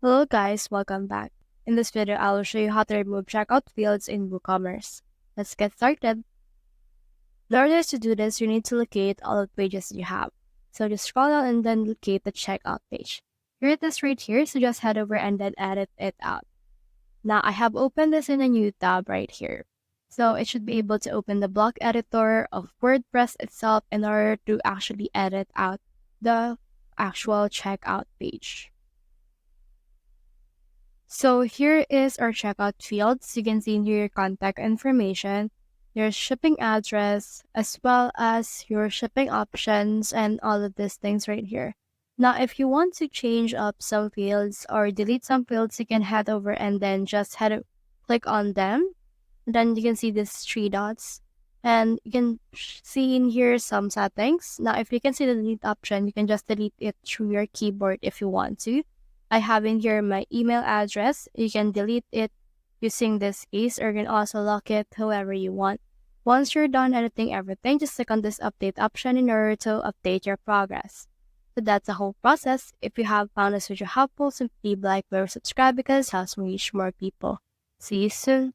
Hello guys, welcome back. In this video, I will show you how to remove checkout fields in WooCommerce. Let's get started. In order to do this, you need to locate all the pages you have. So just scroll down and then locate the checkout page. Here it is right here, so just head over and then edit it out. Now I have opened this in a new tab right here. So it should be able to open the block editor of WordPress itself in order to actually edit out the actual checkout page. So here is our checkout fields. You can see in here your contact information, your shipping address, as well as your shipping options and all of these things right here. Now, if you want to change up some fields or delete some fields, you can head over and then just click on them. Then you can see these three dots and you can see in here some settings. Now, if you can see the delete option, you can just delete it through your keyboard if you want to. I have in here my email address. You can delete it using this case, or you can also lock it however you want. Once you're done editing everything, just click on this update option in order to update your progress. So that's the whole process. If you have found this video helpful, simply like or subscribe because it helps me reach more people. See you soon.